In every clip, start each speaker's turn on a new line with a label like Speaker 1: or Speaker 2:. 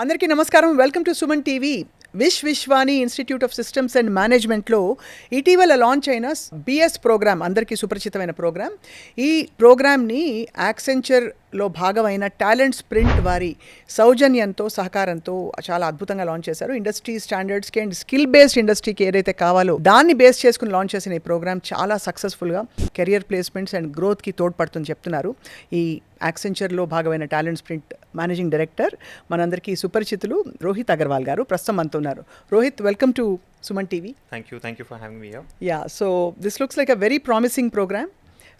Speaker 1: అందరికీ నమస్కారం. Welcome to Suman TV. Vishwani institute of systems and మేనేజ్మెంట్లో ఇటీవల లాంచ్ అయిన బిఎస్ ప్రోగ్రామ్, అందరికీ సుపరిచితమైన ప్రోగ్రామ్. ఈ ప్రోగ్రామ్ని యాక్సెంచర్లో భాగమైన టాలెంట్ స్ప్రింట్ వారి సౌజన్యంతో, సహకారంతో చాలా అద్భుతంగా లాంచ్ చేశారు. ఇండస్ట్రీ స్టాండర్డ్స్కి అండ్ స్కిల్ బేస్డ్ ఇండస్ట్రీకి ఏదైతే కావాలో దాన్ని బేస్ చేసుకుని లాంచ్ చేసిన ఈ ప్రోగ్రామ్ చాలా సక్సెస్ఫుల్గా కెరియర్ ప్లేస్మెంట్స్ అండ్ గ్రోత్కి తోడ్పడుతుందని చెప్తున్నారు. ఈ యాక్సెంచర్లో భాగమైన టాలెంట్ స్ప్రింట్ మేనేజింగ్ డైరెక్టర్ మనందరికీ సుపరిచితులు రోహిత్ అగర్వాల్ గారు ప్రస్తుతం మనతో ఉన్నారు. Rohit, welcome to Suman TV.
Speaker 2: Thank you for having me here.
Speaker 1: Yeah, so this looks like a very promising program.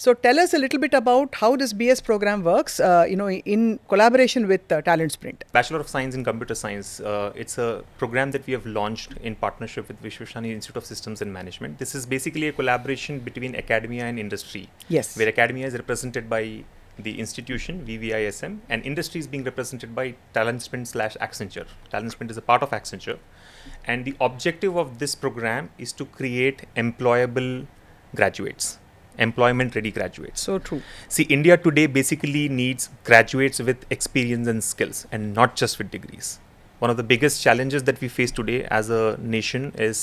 Speaker 1: So tell us a little bit about how this BS program works, in collaboration with Talent Sprint.
Speaker 2: Bachelor of Science in Computer Science. It's a program that we have launched in partnership with Viswesvaraya Institute of Systems and Management. This is basically a collaboration between academia and industry.
Speaker 1: Yes.
Speaker 2: Where academia is represented by the institution, VVISM, and industry is being represented by Talent Sprint / Accenture. Talent Sprint is a part of Accenture. And the objective of this program is to create employable graduates, employment ready graduates.
Speaker 1: So true.
Speaker 2: See, India today basically needs graduates with experience and skills and not just with degrees. One of the biggest challenges that we face today as a nation is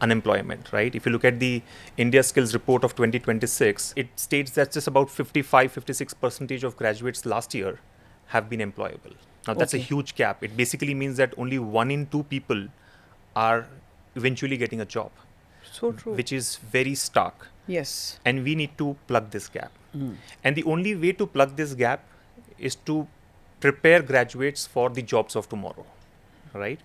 Speaker 2: unemployment, right? If you look at the India Skills Report of 2026, it states that just about 55-56% of graduates last year have been employable. Now that's a huge gap. It basically means that only 1 in 2 people are eventually getting a job.
Speaker 1: So true.
Speaker 2: Which is very stark.
Speaker 1: Yes.
Speaker 2: And we need to plug this gap. And the only way to plug this gap is to prepare graduates for the jobs of tomorrow, right?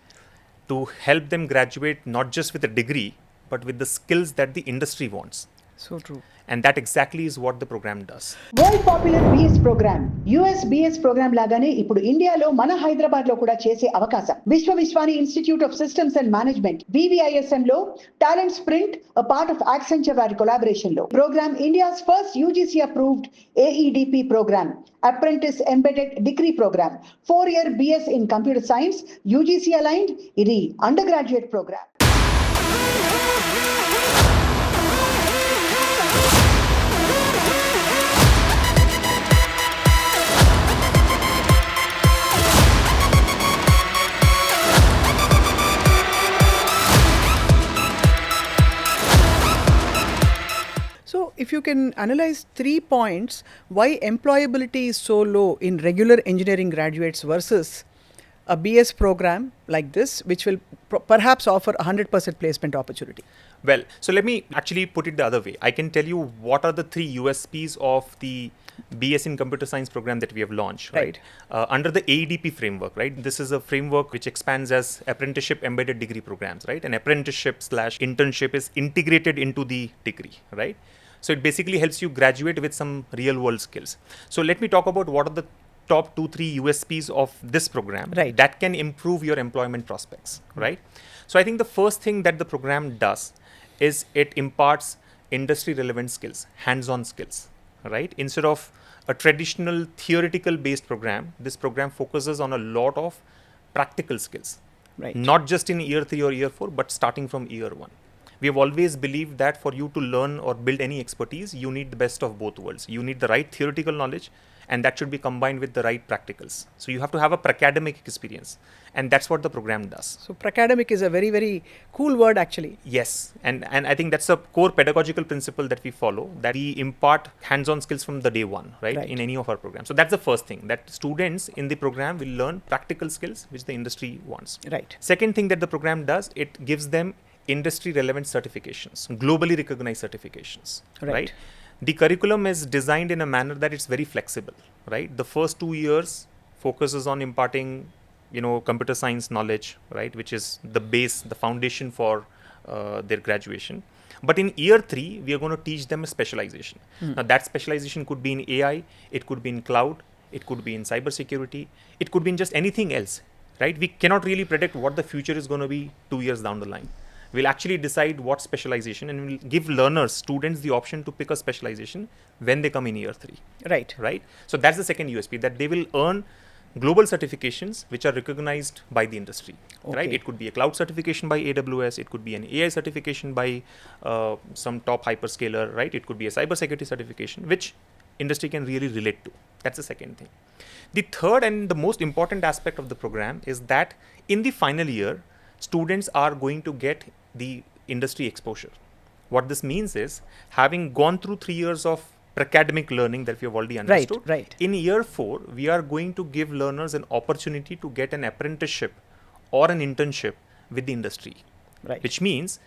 Speaker 2: To help them graduate not just with a degree, but with the skills that the industry wants.
Speaker 1: So true.
Speaker 2: And that exactly is what the program does.
Speaker 3: World popular BS program, US BS program లాగానే ఇప్పుడు ఇండియాలో మన హైదరాబాద్ లో కూడా చేసే అవకాశం. Vishwani institute of systems and management VVISM లో talent sprint, part of Accenture వారి కొలాబరేషన్ లో program India's first UGC approved AEDP program, apprentice embedded degree program, 4-year BS in computer science, UGC aligned. ఇది undergraduate program.
Speaker 1: So if you can analyze 3 points why employability is so low in regular engineering graduates versus a BS program like this, which will perhaps offer 100% placement opportunity.
Speaker 2: Well, so let me actually put it the other way. I can tell you what are the 3 USPs of the BS in Computer Science program that we have launched, right? Under the AEDP framework, right? This is a framework which expands as apprenticeship embedded degree programs, right? An apprenticeship / internship is integrated into the degree, right? So it basically helps you graduate with some real world skills. So let me talk about what are the top 2-3 USPs of this program that can improve your employment prospects, right? So I think the first thing that the program does is it imparts industry relevant skills, hands-on skills, right? Instead of a traditional theoretical based program, this program focuses on a lot of practical skills,
Speaker 1: Right.
Speaker 2: not just in year 3 or year 4, but starting from year 1. We have always believed that for you to learn or build any expertise, you need the best of both worlds. You need the right theoretical knowledge, and that should be combined with the right practicals. So you have to have a academic experience, and that's what the program does.
Speaker 1: So academic is a very, very cool word actually.
Speaker 2: Yes, and I think that's a core pedagogical principle that we follow, that we impart hands-on skills from the day one, right? In any of our programs. So that's the first thing, that students in the program will learn practical skills which the industry wants.
Speaker 1: Right.
Speaker 2: Second thing that the program does, it gives them industry relevant certifications, globally recognized certifications, right? The curriculum is designed in a manner that it's very flexible, right? The first 2 years focuses on imparting, computer science knowledge, right? Which is the base, the foundation for their graduation. But in year 3, we are going to teach them a specialization. Now that specialization could be in AI, it could be in cloud, it could be in cybersecurity, it could be in just anything else, right? We cannot really predict what the future is going to be 2 years down the line. We'll actually decide what specialization, and we'll give learners, students, the option to pick a specialization when they come in year 3. Right? So that's the second USP, that they will earn global certifications which are recognized by the industry, right? It could be a cloud certification by AWS, it could be an AI certification by some top hyperscaler, right? It could be a cybersecurity certification, which industry can really relate to, That's the second thing. The third and the most important aspect of the program is that in the final year, students are going to get the industry exposure. What this means is, having gone through 3 years of academic learning that we have already understood,
Speaker 1: right.
Speaker 2: in year 4, we are going to give learners an opportunity to get an apprenticeship or an internship with the industry.
Speaker 1: Right.
Speaker 2: Which means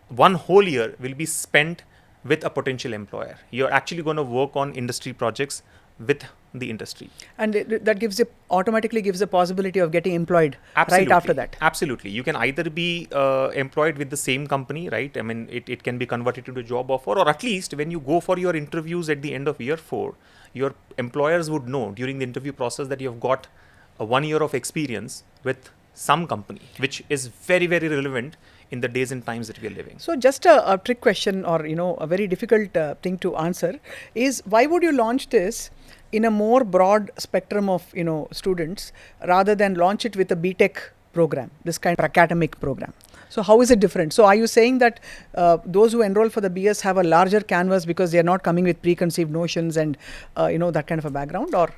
Speaker 2: one whole year will be spent with a potential employer. You're actually going to work on industry projects with the industry.
Speaker 1: And that automatically gives a possibility of getting employed
Speaker 2: Absolutely.
Speaker 1: right after that.
Speaker 2: Absolutely. You can either be employed with the same company, right? I mean, it can be converted into a job offer, or at least when you go for your interviews at the end of year 4, your employers would know during the interview process that you have got 1 year of experience with some company, which is very, very relevant in the days and times that we are living.
Speaker 1: So just a trick question, or a very difficult thing to answer is, why would you launch this in a more broad spectrum of students rather than launch it with a B.Tech program, this kind of academic program? So how is it different? So are you saying that those who enroll for the BS have a larger canvas because they are not coming with preconceived notions and that kind of a background, or?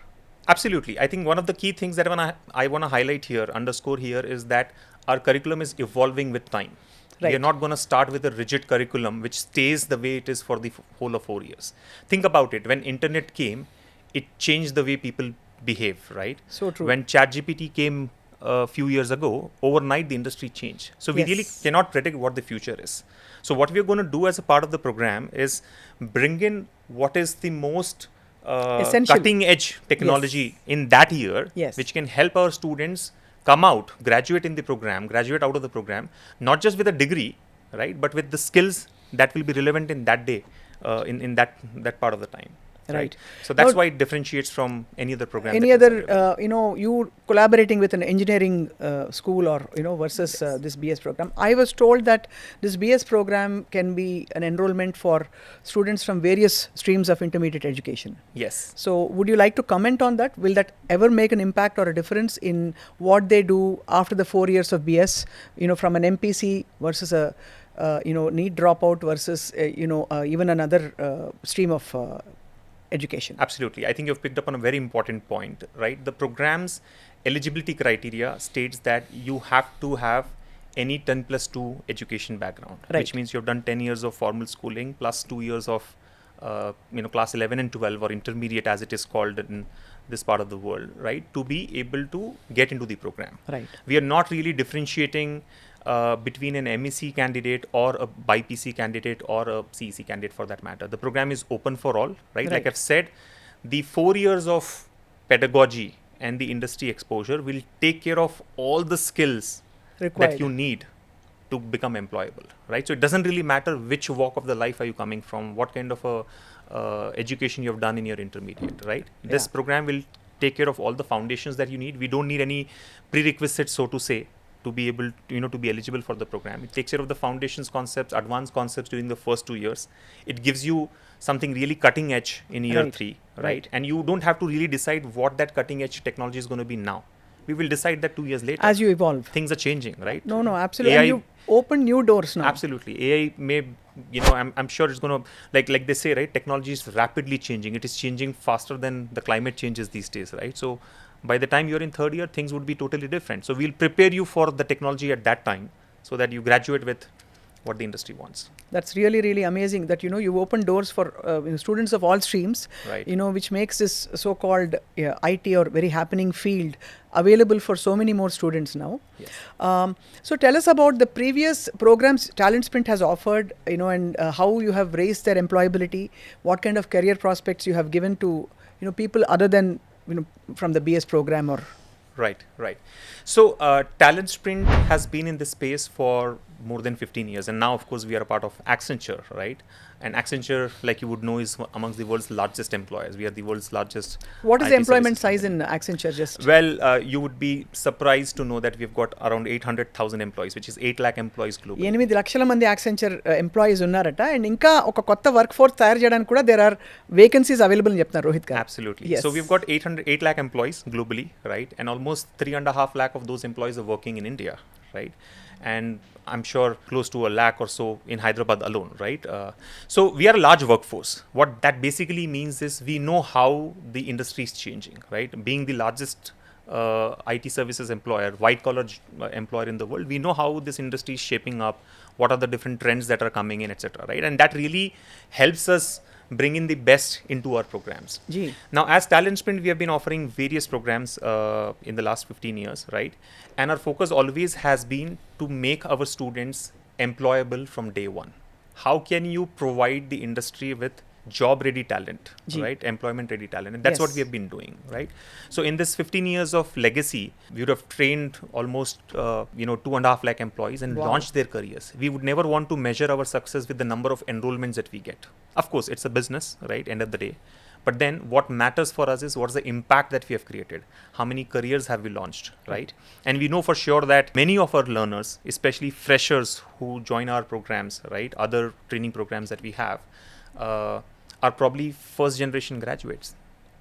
Speaker 2: Absolutely. I think one of the key things that I want to highlight here, underscore here, is that our curriculum is evolving with time.
Speaker 1: Right.
Speaker 2: We are not going to start with a rigid curriculum which stays the way it is for the whole of 4 years. Think about it. When internet came, it changed the way people behave, right?
Speaker 1: So true.
Speaker 2: When ChatGPT came a few years ago, overnight the industry changed. So we really cannot predict what the future is. So what we are going to do as a part of the program is bring in what is the most cutting edge technology in that year, which can help our students come out, graduate in the program, graduate out of the program, not just with a degree, right, but with the skills that will be relevant in that day, in that part of the time. Right. So that's why it differentiates from any other program.
Speaker 1: Any other, you collaborating with an engineering school or, versus this BS program. I was told that this BS program can be an enrollment for students from various streams of intermediate education.
Speaker 2: Yes.
Speaker 1: So would you like to comment on that? Will that ever make an impact or a difference in what they do after the 4 years of BS, from an MPC versus a, NEET dropout versus, even another stream of education?
Speaker 2: Absolutely. I think you've picked up on a very important point, right? The program's eligibility criteria states that you have to have any 10+2 education background, which means you've done 10 years of formal schooling plus 2 years of, class 11 and 12, or intermediate as it is called in this part of the world, right? To be able to get into the program.
Speaker 1: Right.
Speaker 2: We are not really differentiating between an MEC candidate or a BIPC candidate or a CEC candidate for that matter. The program is open for all, right? Like I've said, the 4 years of pedagogy and the industry exposure will take care of all the skills that you need to become employable, right? So it doesn't really matter which walk of the life are you coming from, what kind of a education you have done in your intermediate, right? This program will take care of all the foundations that you need. We don't need any prerequisites, so to say, to be able to, to be eligible for the program. It takes care of the foundations concepts, advanced concepts during the first 2 years. It gives you something really cutting edge in year 3, right? And you don't have to really decide what that cutting edge technology is going to be now. We will decide that 2 years later.
Speaker 1: As you evolve.
Speaker 2: Things are changing, right?
Speaker 1: No, absolutely.
Speaker 2: AI,
Speaker 1: and you open new doors now.
Speaker 2: Absolutely. AI may, I'm sure it's going to, like they say, right? Technology is rapidly changing. It is changing faster than the climate changes these days, right? So by the time you're in 3rd year, things would be totally different. So we'll prepare you for the technology at that time so that you graduate with what the industry wants.
Speaker 1: That's really, really amazing that, you open doors for students of all streams,
Speaker 2: right,
Speaker 1: which makes this so-called IT or very happening field available for so many more students now.
Speaker 2: Yes.
Speaker 1: So tell us about the previous programs Talent Sprint has offered, and how you have raised their employability, what kind of career prospects you have given to, people other than, from the BS program or...
Speaker 2: Right. So Talent Sprint has been in this space for more than 15 years. And now, of course, we are a part of Accenture, right? And Accenture, like you would know, is amongst the world's largest employers. We are the world's largest.
Speaker 1: What is the employment size in Accenture? Just
Speaker 2: well, you would be surprised to know that we've got around 800,000 employees, which is 8 lakh employees globally.
Speaker 1: 8 లక్షల మంది Accenture employees ఉన్నారట, and ఇంకా ఒక కొత్త work force తయారు చేయడానికి కూడా there are vacancies available అని చెప్తున్నారు రోహిత్ గారు.
Speaker 2: Absolutely.
Speaker 1: Yes.
Speaker 2: So we've got 8 lakh employees globally, right? And almost 3.5 lakh of those employees are working in India. right? And I'm sure close to 1 lakh or so in Hyderabad alone, right? So we are a large workforce. What that basically means is we know how the industry is changing, right? Being the largest IT services employer, white collar employer in the world, we know how this industry is shaping up, what are the different trends that are coming in, etc., right? And that really helps us bring in the best into our programs.
Speaker 1: Gee.
Speaker 2: Now, as Talent Sprint, we have been offering various programs in the last 15 years, right? And our focus always has been to make our students employable from day one. How can you provide the industry with job-ready talent, right? Employment-ready talent. And that's what we have been doing, right? So in this 15 years of legacy, we would have trained almost, 2.5 lakh employees and launched their careers. We would never want to measure our success with the number of enrollments that we get. Of course, it's a business, right? End of the day. But then what matters for us is what's the impact that we have created? How many careers have we launched, right? And we know for sure that many of our learners, especially freshers who join our programs, right? Other training programs that we have, are probably first generation graduates.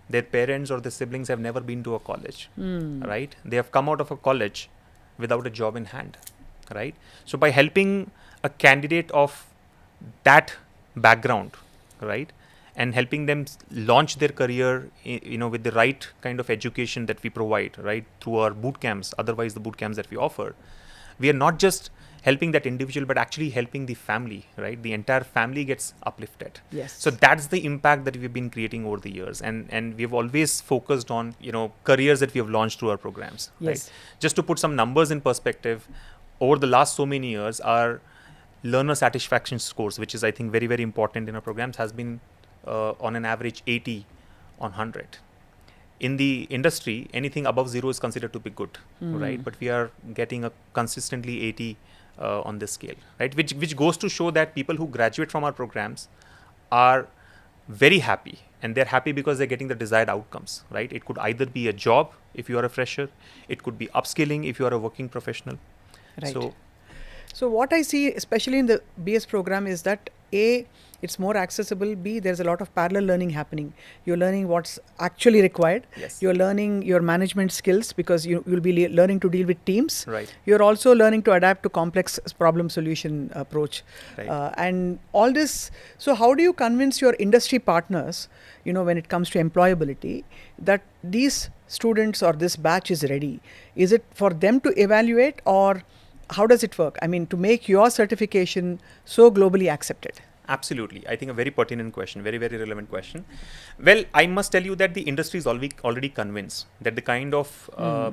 Speaker 2: Their parents or their siblings have never been to a college, right? They have come out of a college without a job in hand, right? So by helping a candidate of that background, right, and helping them launch their career, with the right kind of education that we provide, right, through our boot camps, otherwise the boot camps that we offer, we are not just helping that individual, but actually helping the family, right? The entire family gets uplifted.
Speaker 1: Yes.
Speaker 2: So that's the impact that we've been creating over the years. And we've always focused on, careers that we have launched through our programs, right? Just to put some numbers in perspective, over the last so many years, our learner satisfaction scores, which is, I think, very, very important in our programs, has been on an average 80 on 100. In the industry, anything above 0 is considered to be good, right? But we are getting a consistently 80 on this scale, right? Which goes to show that people who graduate from our programs are very happy, and they're happy because they're getting the desired outcomes, right? It could either be a job if you are a fresher, it could be upskilling if you are a working professional.
Speaker 1: Right. So what I see, especially in the BS program, is that A, it's more accessible. B, there's a lot of parallel learning happening. You're learning what's actually required.
Speaker 2: Yes.
Speaker 1: You're learning your management skills because you'll be learning to deal with teams.
Speaker 2: Right.
Speaker 1: You're also learning to adapt to complex problem solution approach.
Speaker 2: Right.
Speaker 1: And all this, so how do you convince your industry partners, when it comes to employability, that these students or this batch is ready? Is it for them to evaluate, or how does it work? I mean, to make your certification so globally accepted?
Speaker 2: Absolutely. I think a very pertinent question, very, very relevant question. Well, I must tell you that the industry is already convinced that the kind of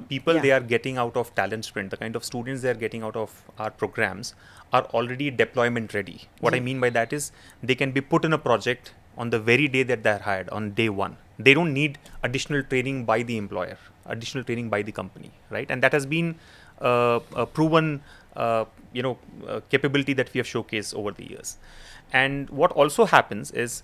Speaker 2: people they are getting out of Talent Sprint, the kind of students they are getting out of our programs are already deployment ready. What I mean by that is they can be put in a project on the very day that they're hired, on day one. They don't need additional training by the employer, additional training by the company, right? And that has been a proven, capability that we have showcased over the years. And what also happens is,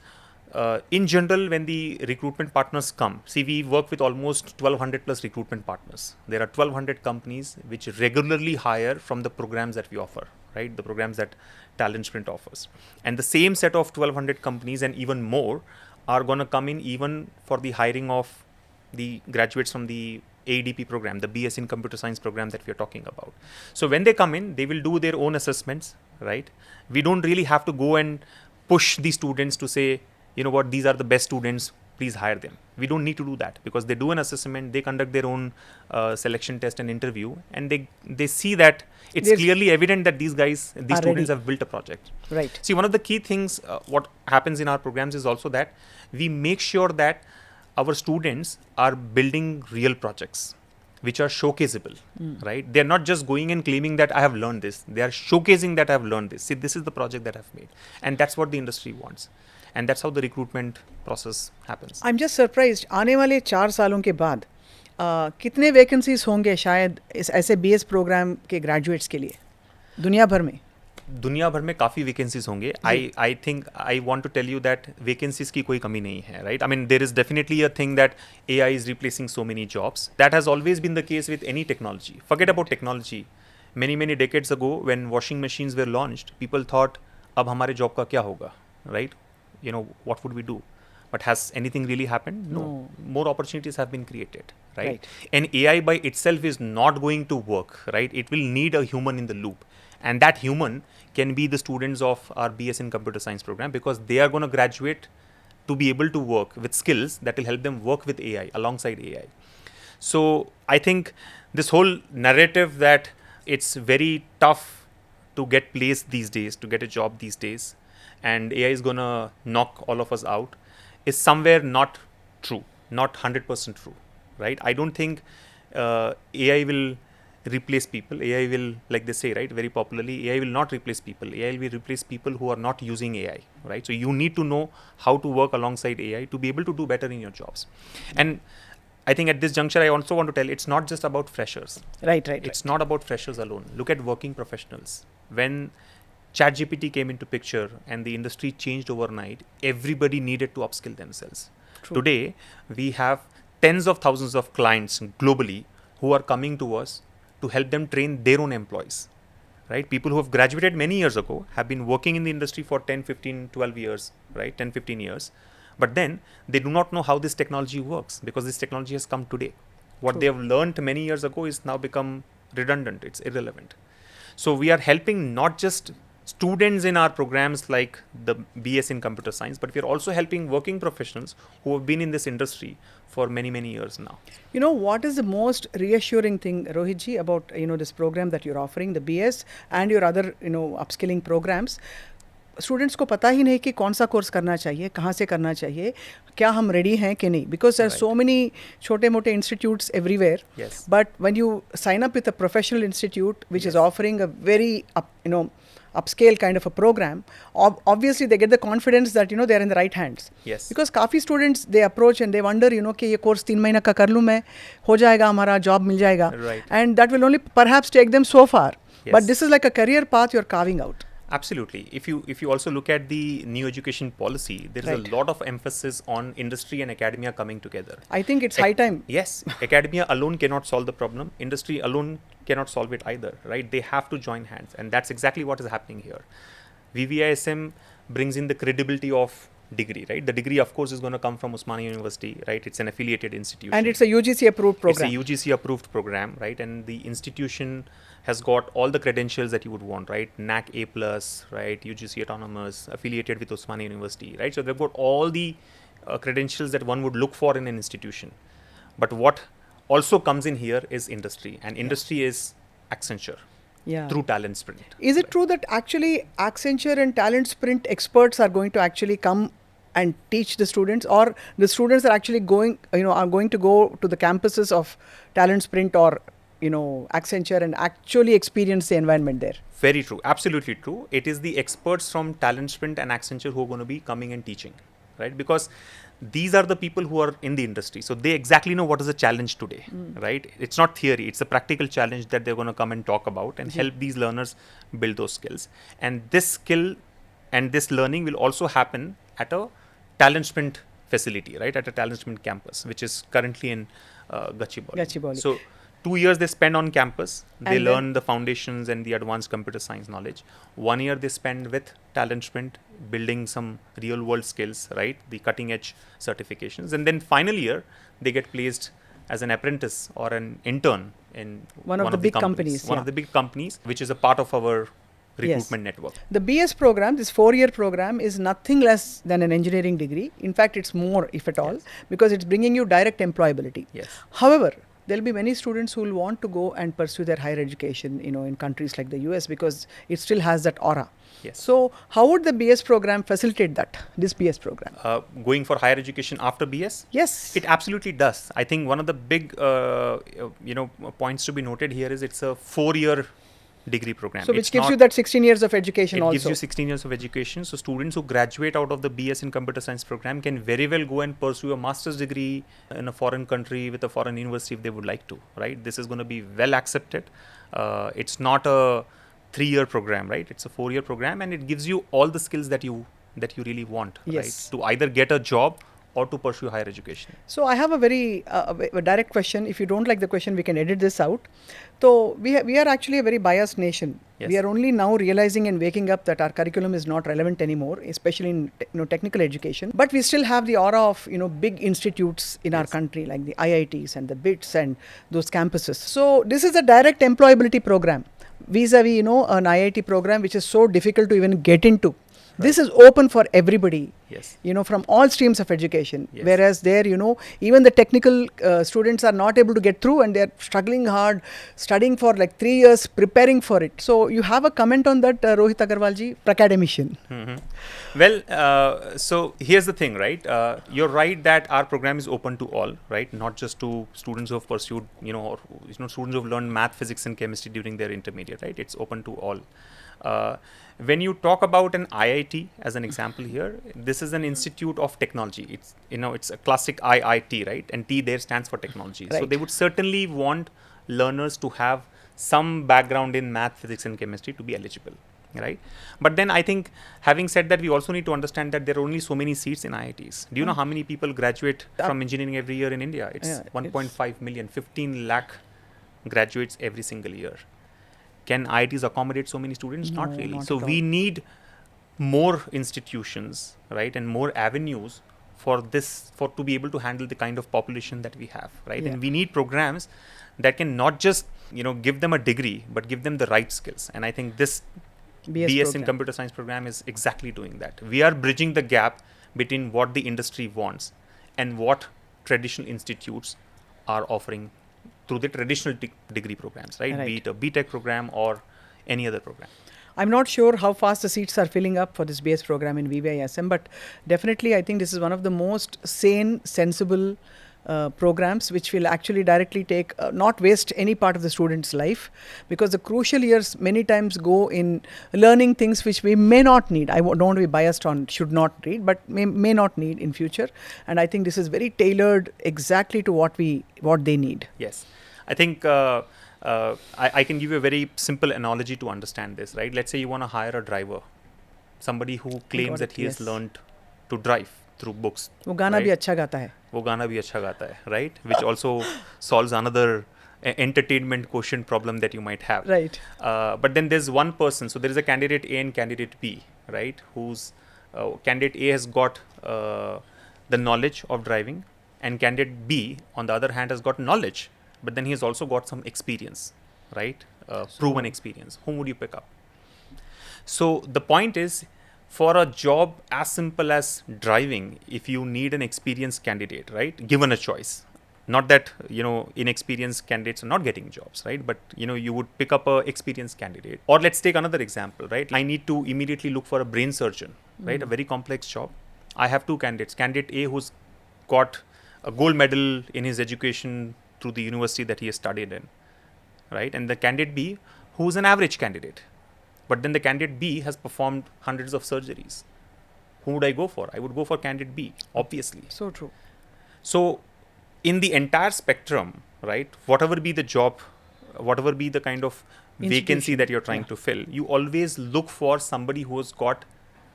Speaker 2: in general, when the recruitment partners come, see, we work with almost 1200 plus recruitment partners. There are 1200 companies which regularly hire from the programs that we offer, right? The programs that Talent Sprint offers. And the same set of 1200 companies and even more are going to come in even for the hiring of the graduates from the AEDP program, the BS in Computer Science program that we are talking about. So when they come in, they will do their own assessments, right? We don't really have to go and push the students to say, these are the best students, please hire them. We don't need to do that, because they do an assessment, they conduct their own selection test and interview, and they see that it's clearly evident that these students have built a project.
Speaker 1: Right.
Speaker 2: See, one of the key things, what happens in our programs is also that we make sure that our students are building real projects which are showcaseable, right? They're not just going and claiming that I have learned this. They are showcasing that I have learned this. See, this is the project that I've made. And that's what the industry wants. And that's how the recruitment process happens.
Speaker 1: I'm just surprised. आने वाले 4 सालों के बाद कितने vacancies होंगे शायद इस ऐसे BS प्रोग्राम के ग्रेजुएट्स के लिए दुनिया भर में?
Speaker 2: दुनिया भर में काफ़ी वैकेंसीज होंगे. I think I want to tell you that vacancies की कोई कमी नहीं है, right? I mean there is definitely a thing that AI is replacing so many jobs. That has always been the case with any technology. Forget about technology. Many decades ago, when washing machines were launched, people thought, अब हमारे job का क्या होगा, right? What would we do? But has anything really happened? No. More opportunities have been created, right? And AI by itself is not going to work, right? It will need a human in the loop. And that human can be the students of our BS in Computer Science program, because they are going to graduate to be able to work with skills that will help them work with AI, alongside AI. So I think this whole narrative that it's very tough to get placed these days, to get a job these days, and AI is going to knock all of us out, is somewhere not true, not 100% true, right? I don't think AI will replace people. AI will, like they say, right, very popularly, AI will not replace people. AI will replace people who are not using AI, right? So you need to know how to work alongside AI to be able to do better in your jobs. And I think at this juncture, I also want to tell, it's not just about freshers.
Speaker 1: Right.
Speaker 2: It's not about freshers alone. Look at working professionals. When ChatGPT came into picture and the industry changed overnight, everybody needed to upskill themselves.
Speaker 1: True.
Speaker 2: Today, we have tens of thousands of clients globally who are coming to us to help them train their own employees, right? People who have graduated many years ago have been working in the industry for 10, 15, 12 years, right? 10, 15 years. But then they do not know how this technology works, because this technology has come today. What
Speaker 1: True.
Speaker 2: they have learned many years ago is now become redundant. It's irrelevant. So we are helping not just students in our programs like the BS in Computer Science, but we are also helping working professionals who have been in this industry for many, many years now.
Speaker 1: You know what is the most reassuring thing, Rohitji, about this program that you're offering, the BS and your other upskilling programs? Students को पता ही नहीं कि कौन सा course करना चाहिए, कहाँ से करना चाहिए, क्या हम रेडी हैं कि नहीं, because there are so many छोटे मोटे institutes everywhere, but when you sign up with a professional institute which is offering a very upscale kind of a program, obviously they get the confidence that they are in the right hands.
Speaker 2: Yes.
Speaker 1: Because काफ़ी students they approach and they wonder कि ये course 3 महीना का कर लूँ मैं, हो जाएगा हमारा job मिल जाएगा,
Speaker 2: Right.
Speaker 1: and that will only perhaps take them so far.
Speaker 2: Yes.
Speaker 1: But this is like a career path you're carving out.
Speaker 2: Absolutely. If you also look at the new education policy, there is
Speaker 1: Right.
Speaker 2: a lot of emphasis on industry and academia coming together.
Speaker 1: I think it's high time.
Speaker 2: Yes, academia alone cannot solve the problem. Industry alone cannot solve it either, right? They have to join hands, and that's exactly what is happening here. VVISM brings in the credibility of degree, right? The degree, of course, is going to come from Osmania University, right? It's an affiliated institution.
Speaker 1: And it's a UGC approved program.
Speaker 2: It's a UGC approved program, right? And the institution has got all the credentials that you would want, right? NAC A+, right? UGC autonomous, affiliated with Osmania University, right? So they've got all the credentials that one would look for in an institution. But what also comes in here is industry, and industry is Accenture.
Speaker 1: Yeah.
Speaker 2: Through Talent Sprint.
Speaker 1: Is it true that actually Accenture and Talent Sprint experts are going to actually come and teach the students, or the students are actually going to go to the campuses of Talent Sprint or Accenture and actually experience the environment there?
Speaker 2: Very true. Absolutely true. It is the experts from Talent Sprint and Accenture who are going to be coming and teaching, right? Because these are the people who are in the industry. So they exactly know what is the challenge today, right? It's not theory. It's a practical challenge that they're going to come and talk about and help these learners build those skills. And this skill and this learning will also happen at a Talent Sprint facility, right? At a Talent Sprint campus, which is currently in Gachibowli. So 2 years they spend on campus. They learn the foundations and the advanced computer science knowledge. 1 year they spend with Talent Sprint, building some real world skills, right? The cutting edge certifications. And then final year, they get placed as an apprentice or an intern in
Speaker 1: one of the big companies.
Speaker 2: One of the big companies, which is a part of our recruitment network.
Speaker 1: The BS program, this 4-year program, is nothing less than an engineering degree. In fact, it's more, if at all, because it's bringing you direct employability.
Speaker 2: Yes.
Speaker 1: However, there'll be many students who will want to go and pursue their higher education, in countries like the US, because it still has that aura.
Speaker 2: Yes.
Speaker 1: So how would the BS program facilitate that, this BS program?
Speaker 2: Going for higher education after BS?
Speaker 1: Yes.
Speaker 2: It absolutely does. I think one of the big, points to be noted here is it's a 4-year degree program.
Speaker 1: So which gives you that 16 years of education also.
Speaker 2: It gives you 16 years of education. So students who graduate out of the BS in Computer Science program can very well go and pursue a master's degree in a foreign country with a foreign university if they would like to, right? This is going to be well accepted. It's not a 3-year program, right? It's a 4-year program, and it gives you all the skills that you really want,
Speaker 1: Yes.
Speaker 2: right? To either get a job or to pursue higher education.
Speaker 1: So I have a very a direct question. If you don't like the question, we can edit this out. So we are actually a very biased nation.
Speaker 2: Yes.
Speaker 1: We are only now realizing and waking up that our curriculum is not relevant anymore, especially in technical education. But we still have the aura of big institutes in our country like the IITs and the BITs and those campuses. So this is a direct employability program vis-a-vis an IIT program which is so difficult to even get into. This is open for everybody,
Speaker 2: Yes.
Speaker 1: from all streams of education.
Speaker 2: Yes.
Speaker 1: Whereas there, even the technical students are not able to get through and they're struggling hard, studying for like 3 years, preparing for it. So you have a comment on that, Rohit Agarwalji, academician.
Speaker 2: Well, so here's the thing, right? You're right that our program is open to all, right? Not just to students who have pursued, or students who have learned math, physics, and chemistry during their intermediate, right? It's open to all. When you talk about an IIT as an example here, this is an institute of technology. It's it's a classic IIT, right? And T there stands for technology. So
Speaker 1: Right.
Speaker 2: they would certainly want learners to have some background in math, physics, and chemistry to be eligible, right? But then I think, having said that, we also need to understand that there are only so many seats in IITs. Do you know how many people graduate from engineering every year in India? It's
Speaker 1: Yeah,
Speaker 2: 1.5 million, 15 lakh graduates every single year. Can IITs accommodate so many students?
Speaker 1: No,
Speaker 2: Not really.
Speaker 1: not
Speaker 2: So
Speaker 1: at
Speaker 2: we
Speaker 1: all.
Speaker 2: need more institutions, right, and more avenues for to be able to handle the kind of population that we have, right?
Speaker 1: Yeah.
Speaker 2: And we need programs that can not just give them a degree, but give them the right skills. And I think this BS in
Speaker 1: program.
Speaker 2: computer science program is exactly doing that. We are bridging the gap between what the industry wants and what traditional institutes are offering through the traditional degree programs, right?
Speaker 1: Right.
Speaker 2: Be it a B.Tech program or any other program.
Speaker 1: I'm not sure how fast the seats are filling up for this BS program in VVISM, but definitely I think this is one of the most sane, sensible programs which will actually directly take, not waste any part of the student's life, because the crucial years many times go in learning things which we may not need. I don't want to be biased on should not read, but may not need in future. And I think this is very tailored exactly to what they need.
Speaker 2: Yes. I think I can give you a very simple analogy to understand this, right? Let's say you want to hire a driver, somebody who claims that he has learned to drive through books.
Speaker 1: वो गाना भी अच्छा गाता है.
Speaker 2: वो गाना भी अच्छा गाता है, right? Which also solves another entertainment quotient problem that you might have.
Speaker 1: Right.
Speaker 2: But then there's one person, so there is a candidate A and candidate B, right? Who's candidate A has got the knowledge of driving, and candidate B, on the other hand, has got knowledge, but then he has also got some experience, right? Proven experience. Whom would you pick up? So the point is, for a job as simple as driving, if you need an experienced candidate, right, given a choice, not that inexperienced candidates are not getting jobs, right, but you would pick up a experienced candidate. Or let's take another example, right? I need to immediately look for a brain surgeon, right? A very complex job. I have two candidates. Candidate A, who's got a gold medal in his education through the university that he has studied in, right? And the candidate B, who's an average candidate. But then the candidate B has performed hundreds of surgeries. Who would I go for? I would go for candidate B, obviously.
Speaker 1: So true.
Speaker 2: So in the entire spectrum, right, whatever be the job, whatever be the kind of vacancy that you're trying to fill, you always look for somebody who has got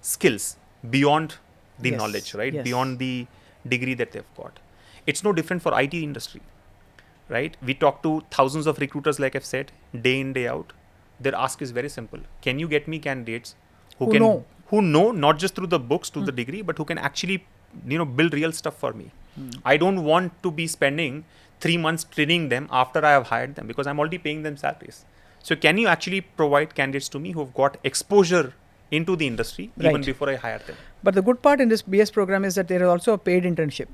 Speaker 2: skills beyond the knowledge, right?
Speaker 1: Yes.
Speaker 2: Beyond the degree that they've got. It's no different for IT industry, right? We talk to thousands of recruiters, like I've said, day in, day out. Their ask is very simple. Can you get me candidates who know not just through the books, to the degree, but who can actually, build real stuff for me? I don't want to be spending 3 months training them after I have hired them, because I'm already paying them salaries. So can you actually provide candidates to me who have got exposure into the industry even before I hire them?
Speaker 1: But the good part in this BS program is that there is also a paid internship.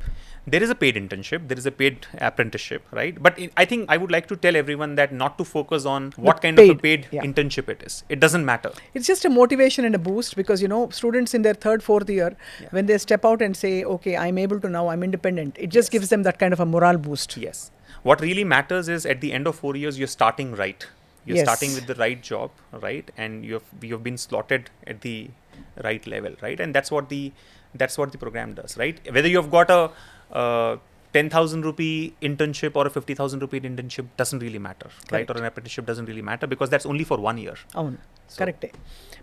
Speaker 2: There is a paid internship, there is a paid apprenticeship, right? But I think I would like to tell everyone that not to focus on what kind of a paid internship it is. It doesn't matter.
Speaker 1: It's just a motivation and a boost, because, students in their 3rd, 4th year, when they step out and say, okay, I'm able to now, I'm independent, it just gives them that kind of a morale boost.
Speaker 2: Yes. What really matters is at the end of 4 years, you're starting right. You're starting with the right job, right? And you have been slotted at the right level, right? And that's what the program does, right? Whether you have got a 10,000 rupee internship or a 50,000 rupee internship doesn't really matter, right?
Speaker 1: Correct.
Speaker 2: Or an apprenticeship doesn't really matter because that's only for 1 year.
Speaker 1: అవును కరెక్టే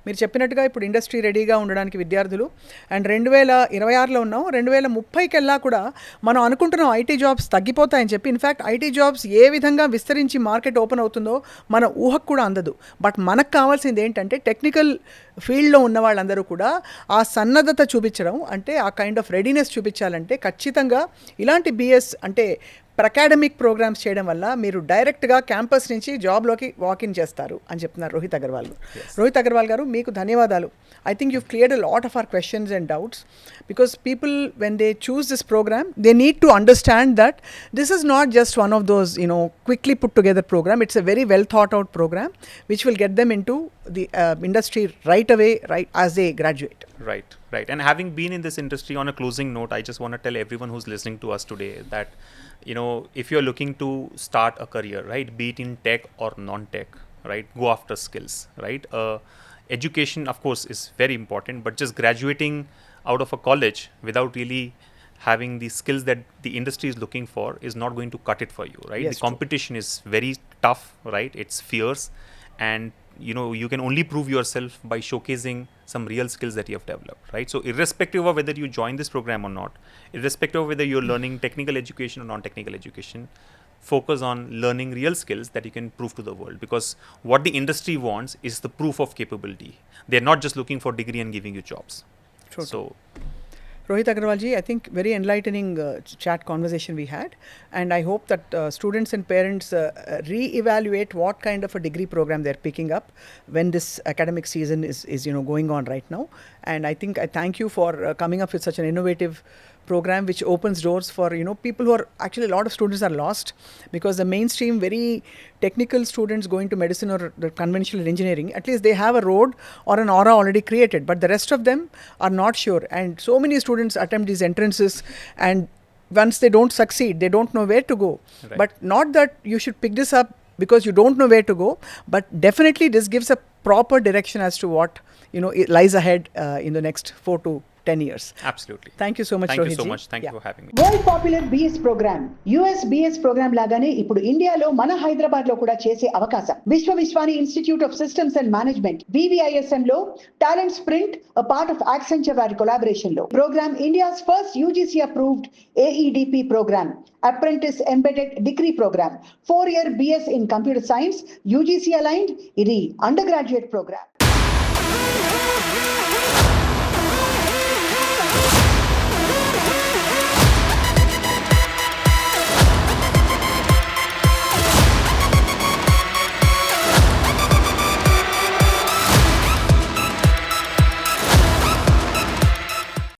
Speaker 1: మీరు చెప్పినట్టుగా ఇప్పుడు industry రెడీగా ఉండడానికి విద్యార్థులు and 2026లో ఉన్నాం 2030కల్లా కూడా మనం అనుకుంటున్నాం ఐటీ జాబ్స్ తగ్గిపోతాయని చెప్పి ఇన్ఫ్యాక్ట్ ఐటీ జాబ్స్ ఏ విధంగా విస్తరించి మార్కెట్ ఓపెన్ అవుతుందో మన ఊహకు కూడా అందదు. బట్ మనకు కావాల్సింది ఏంటంటే టెక్నికల్ ఫీల్డ్లో ఉన్న వాళ్ళందరూ కూడా ఆ సన్నద్ధత చూపించడం, అంటే ఆ కైండ్ ఆఫ్ రెడీనెస్ చూపించాలంటే ఖచ్చితంగా ఇలాంటి బిఎస్ అంటే అకాడమిక్ ప్రోగ్రామ్స్ చేయడం వల్ల మీరు డైరెక్ట్గా క్యాంపస్ నుంచి జాబ్లోకి వాకిన్ చేస్తారు అని చెప్తున్నారు రోహిత్ అగర్వాల్. రోహిత్ అగర్వాల్ గారు మీకు ధన్యవాదాలు. I think you've cleared a lot of our questions and doubts because people when they choose this program they need to understand that this is not just one of those quickly put together program. It's a very well thought out program which will get them into the industry right away, right as they graduate.
Speaker 2: Right. And having been in this industry, on a closing note, I just want to tell everyone who's listening to us today that, if you're looking to start a career, right, be it in tech or non-tech, right, go after skills, right? Education, of course, is very important, but just graduating out of a college without really having the skills that the industry is looking for is not going to cut it for you, right?
Speaker 1: Yes,
Speaker 2: the competition is very tough, right? It's fierce, and you can only prove yourself by showcasing some real skills that you have developed, right? So irrespective of whether you join this program or not, irrespective of whether you're learning technical education or non-technical education, focus on learning real skills that you can prove to the world, because what the industry wants is the proof of capability. They're not just looking for degree and giving you jobs.
Speaker 1: True.
Speaker 2: So
Speaker 1: Rohit Agarwal ji, I think very enlightening chat conversation we had, and I hope that students and parents re-evaluate what kind of a degree program they're picking up when this academic season is going on right now. And I think I thank you for coming up with such an innovative program which opens doors for people who are actually, a lot of students are lost because the mainstream very technical students going to medicine or the conventional engineering, at least they have a road or an aura already created, but the rest of them are not sure. And so many students attempt these entrances, and once they don't succeed, they don't know where to go.
Speaker 2: Right.
Speaker 1: But not that you should pick this up because you don't know where to go, but definitely this gives a proper direction as to what it lies ahead in the next 4 to 10 years.
Speaker 2: absolutely.
Speaker 1: Thank you so much,
Speaker 2: Thank
Speaker 1: Rohit
Speaker 2: you so
Speaker 1: ji.
Speaker 2: much. Thank you for having me.
Speaker 3: World popular BS program US BS program లాగానే ఇప్పుడు ఇండియాలో మన హైదరాబాద్ లో కూడా చేసే అవకాశం. Vishwani institute of systems and management BVISM లో talent sprint part of Accenture వారి కొలాబరేషన్ లో program India's first UGC approved AEDP program, apprentice embedded degree program, 4-year BS in computer science, UGC aligned. ఇది అండర్ గ్రాడ్యుయేట్ ప్రోగ్రామ్.